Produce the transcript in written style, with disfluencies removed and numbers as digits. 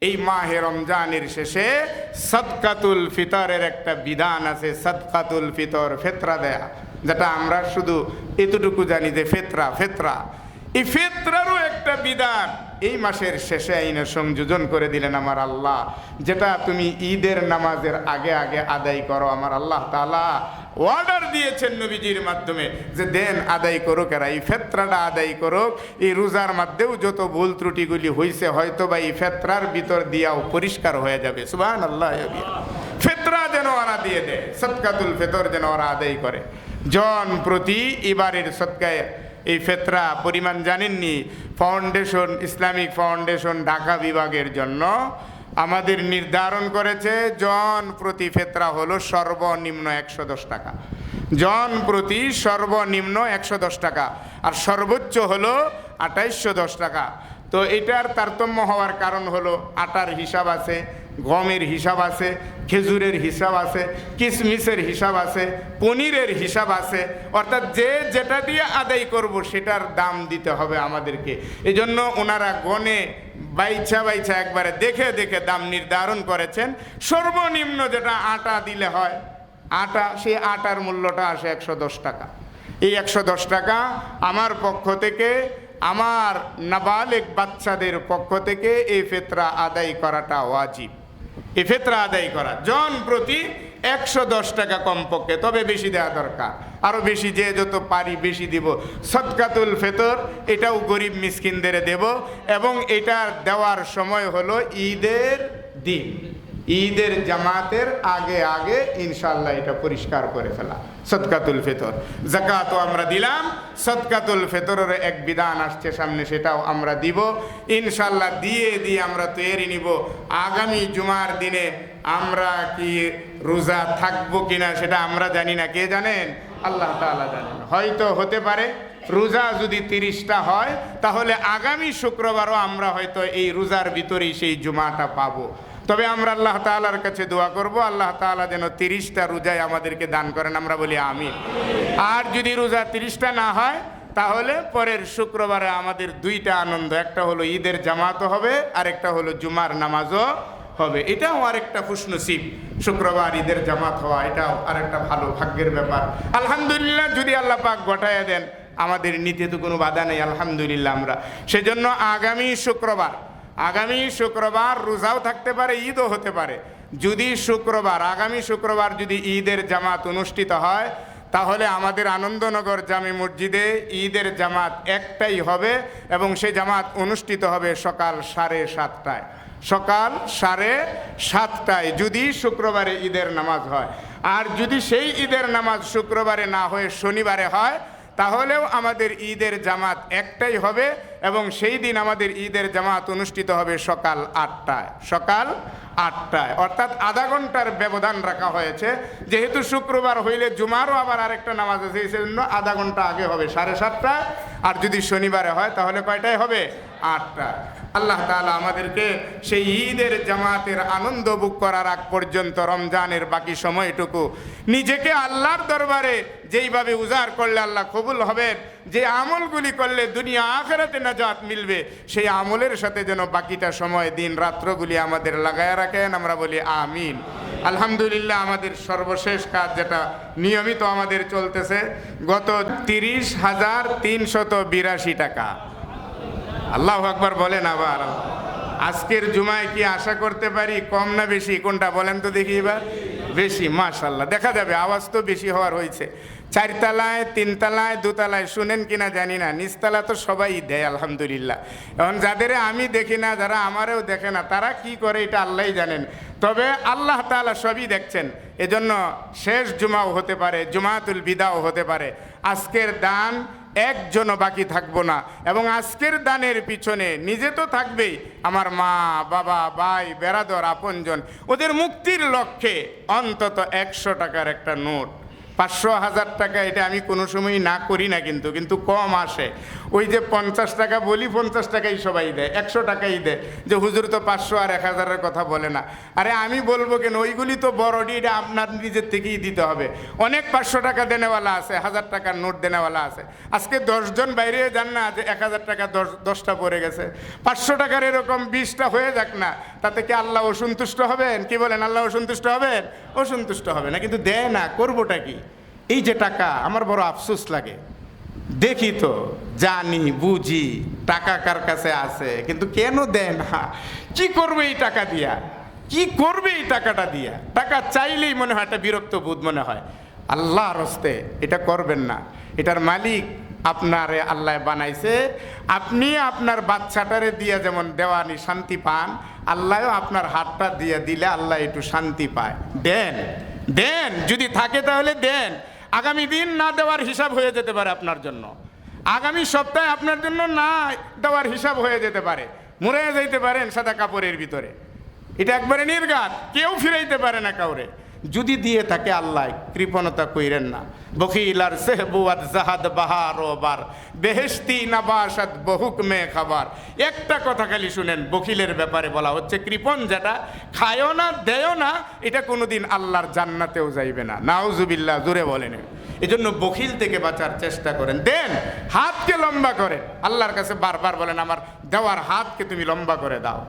এই মাহে রমজানের শেষে সাদকাতুল ফিতরের একটা বিধান আছে। সাদকাতুল ফিতর, ফেতরা দেয়া, যেটা আমরা শুধু এতটুকু জানি যে ফেতরা। এই ফেতরারও একটা বিধান এই মাসের শেষে আইনে সংযোজন করে দিলেন আমার আল্লাহ, যেটা তুমি ঈদের নামাজের আগে আগে আদায় করো। আমার আল্লাহ তাআলা অর্ডার দিয়েছেন নবীজির মাধ্যমে যে দেন আদায় করুক, এরা এই ফেতরাটা আদায় করুক। এই রোজার মধ্যেও যত ভুল ত্রুটিগুলি হয়েছে হয়তো বা এই ফেতরার ভিতর দিয়াও পরিষ্কার হয়ে যাবে। সুবহানাল্লাহ। ফেতরা যেন ওরা দিয়ে দেয়, সদকাতুল ফিতর যেন ওরা আদায় করে। জন প্রতি এবারের সদকায় এই ফেতরা পরিমাণ জানেননি? ফাউন্ডেশন, ইসলামিক ফাউন্ডেশন ঢাকা বিভাগের জন্য আমাদের নির্ধারণ করেছে জন প্রতি ফেতরা হলো সর্বনিম্ন 110 টাকা। জন প্রতি সর্বনিম্ন 110 টাকা, আর সর্বোচ্চ হলো 2810 টাকা। তো এটার তারতম্য হওয়ার কারণ হলো আটার হিসাব আছে, গমের হিসাব আছে, খেজুরের হিসাব আছে, কিশমিশের হিসাব আছে, পনিরের হিসাব আছে। অর্থাৎ যে যেটা দিয়ে আদায় করব সেটার দাম দিতে হবে আমাদেরকে। এই জন্য ওনারা গনে বাইছা একবারে দেখে দেখে দাম নির্ধারণ করেছেন। সর্বনিম্ন যেটা আটা দিলে হয়, আটা, সেই আটার মূল্যটা আসে 110 টাকা। এই 110 টাকা আমার পক্ষ থেকে, আমার নাবালেগ বাচ্চাদের পক্ষ থেকে এই ফেতরা আদায় করাটা ওয়াজিব। এই ফেতরা আদায় করা জন প্রতি 110 টাকা কমপক্ষে, তবে বেশি দেওয়া দরকার, আরও বেশি, যে যত পারি বেশি দিব। সদকাতুল ফিতর এটাও গরিব মিসকিনদের দেব, এবং এটা দেওয়ার সময় হলো ঈদের দিন, ঈদের জামাতের আগে আগে ইনশাআল্লাহ এটা পরিষ্কার করে ফেলা সদকাতুল ফিতর। যাকাতও আমরা দিলাম, সদকাতুল ফিতরের এক বিধান আসছে সামনে, সেটাও আমরা দিব ইনশাআল্লাহ। দিয়ে আমরা তৈরি নিব আগামী জুমার দিনে আমরা কি রোজা থাকবো কিনা সেটা আমরা জানি না। কে জানেন? আল্লাহ তাআলা জানেন। হয়তো হতে পারে রোজা যদি 30টা হয় তাহলে আগামী শুক্রবারও আমরা হয়তো এই রোজার ভিতরেই সেই জুমাটা পাবো। তবে আমরা আল্লাহ তাআলার কাছে দোয়া করব, আল্লাহ তাআলা যেন 30টা রোজায় আমাদেরকে দান করেন, আমরা বলি আমিন। আর যদি রোজা 30টা না হয় তাহলে পরের শুক্রবারে আমাদের দুইটা আনন্দ, একটা হলো ঈদের জামাতও হবে, আর একটা হলো জুমার নামাজও হবে। এটাও আরেকটা খুশনসিব, শুক্রবার ঈদের জামাত হওয়া, এটাও আরেকটা ভালো ভাগ্যের ব্যাপার। আলহামদুলিল্লাহ, যদি আল্লাহ পাক ঘটাইয়া দেন, আমাদের নীতিতে তো কোনো বাধা নেই আলহামদুলিল্লাহ। আমরা সেজন্য আগামী শুক্রবার রোজাও থাকতে পারে, ঈদও হতে পারে। যদি আগামী শুক্রবার যদি ঈদের জামাত অনুষ্ঠিত হয় তাহলে আমাদের আনন্দনগর জামে মসজিদে ঈদের জামাত একটাই হবে, এবং সেই জামাত অনুষ্ঠিত হবে সকাল 7:30টায়। সকাল 7:30টায় যদি শুক্রবারে ঈদের নামাজ হয়। আর যদি সেই ঈদের নামাজ শুক্রবারে না হয়ে শনিবারে হয় তাহলেও আমাদের ঈদের জামাত একটাই হবে, এবং সেই দিন আমাদের ঈদের জামাত অনুষ্ঠিত হবে সকাল 8টায়। সকাল 8টায়, অর্থাৎ আধা ঘন্টার ব্যবধান রাখা হয়েছে। যেহেতু শুক্রবার হইলে জুমারও আবার আরেকটা নামাজ আছে, সেই জন্য আধা ঘন্টা আগে হবে 7:30টায়। আর যদি শনিবারে হয় তাহলে কয়টায় হবে? 8টায়। আল্লাহ তাআলা আমাদেরকে সেই ঈদের জামাতের আনন্দ ভোগ করার আগ পর্যন্ত রমজানের বাকি সময়টুকু নিজেকে আল্লাহর দরবারে যেইভাবে উজাড় করলে আল্লাহ কবুল হবেন, যে আমলগুলি করলে দুনিয়া আখিরাতে নাজাত মিলবে, সেই আমলের সাথে যেন বাকিটা সময় দিন রাত্রগুলি আমাদের লাগায় রাখেন, আমরা বলি আমিন। আলহামদুলিল্লাহ, আমাদের সর্বশেষ কাজ যেটা নিয়মিত আমাদের চলতেছে, গত 30,382 টাকা। আল্লাহু আকবার বলেন আবার। আজকের জুমায় কি আশা করতে পারি কম না বেশি? কোনটা বলেন তো দেখি এবার? বেশি, মাশাআল্লাহ। দেখা যাবে, আওয়াজ তো বেশি হওয়ার হয়েছে। 4 তলায়, 3 তলায়, 2 তলায় শুনেন কিনা জানি না, নিচতলা তো সবাই দেয় আলহামদুলিল্লাহ। এখন যাদের আমি দেখি না, যারা আমারও দেখে না, তারা কি করে এটা আল্লাহই জানেন। তবে আল্লাহ তাআলা সবই দেখছেন। এজন্য শেষ জুমাও হতে পারে, জুমাতুল বিদাও হতে পারে। আজকের দান একজনও বাকি থাকবো না, এবং আজকের দানের পিছনে নিজে তো থাকবেই, আমার মা, বাবা, ভাই, বেরাদর, আপনজন, ওদের মুক্তির লক্ষ্যে অন্তত 100 টাকার একটা নোট 500 1000 টাকা এটা আমি কোনো সময় না করি না, কিন্তু কম আসে। ওই যে 50 টাকা বলি, 50 টাকাই সবাই দেয়, 100 টাকাই দেয়, যে হুজুর তো 500 আর 1000-এর কথা বলে না। আরে আমি বলবো কেন, ওইগুলি তো বড়ডি, এটা আপনার নিজের থেকেই দিতে হবে। অনেক 500 টাকা দেনেওয়ালা আছে, 1000 টাকার নোট দেনেওয়ালা আছে। আজকে 10 জন বাইরে যান না, যে 1000 টাকা 10টা পড়ে গেছে, 500 টাকার এরকম 20টা হয়ে যাক না, তাতে কি আল্লাহ অসন্তুষ্ট হবেন? কি বলেন, আল্লাহ অসন্তুষ্ট হবেন? অসন্তুষ্ট হবে না, কিন্তু দেয় না, করবোটা কি? এই যে টাকা, আমার বড় আফসোস লাগে। দেখি তো, জানি বুঝি টাকা কার কাছে আছে, কিন্তু কেন দেয় না? কি করবে এই টাকা দিয়া? কি করবে এই টাকাটা দিয়া? টাকা চাইলেই মনে হয় একটা বিরক্ত বোধ মনে হয়। আল্লাহর হস্তে এটা করবেন না। এটার মালিক আপনারে আল্লাহ বানাইছে। আপনি আপনার বাচ্চাটারে দিয়া যেমন দেওয়ানি শান্তি পান, আল্লাহও আপনার হাতটা দিয়ে দিলে আল্লাহ একটু শান্তি পায়। দেন, দেন, যদি থাকে তাহলে দেন। আগামী দিন না দেওয়ার হিসাব হয়ে যেতে পারে আপনার জন্য। আগামী সপ্তাহে আপনার জন্য না দেওয়ার হিসাব হয়ে যেতে পারে। মরে যাইতে পারেন সাদা কাপড়ের ভিতরে। এটা একবারে নির্ঘাত, কেউ ফিরাইতে পারে না কাউরে। যদি দিয়ে থাকে আল্লাহ, কৃপণতা কইরেন না। বখিলার সেহবুয়াত জাহাদ বাহার ওবার বেহেশতি নাবাসাত বহুক মে খাবার। একটা কথা খালি শুনেন, বখিলের ব্যাপারে বলা হচ্ছে, কৃপণ যেটা খায়ও না দেয়ও না, এটা কোনোদিন আল্লাহর জান্নাতেও যাইবে না। নাউজুবিল্লাহ, জোরে বলেন। এজন্য বখিল থেকে বাঁচার চেষ্টা করেন। দেন, হাতকে লম্বা করেন। আল্লাহর কাছে বারবার বলেন, আমার দেওয়ার হাতকে তুমি লম্বা করে দাও।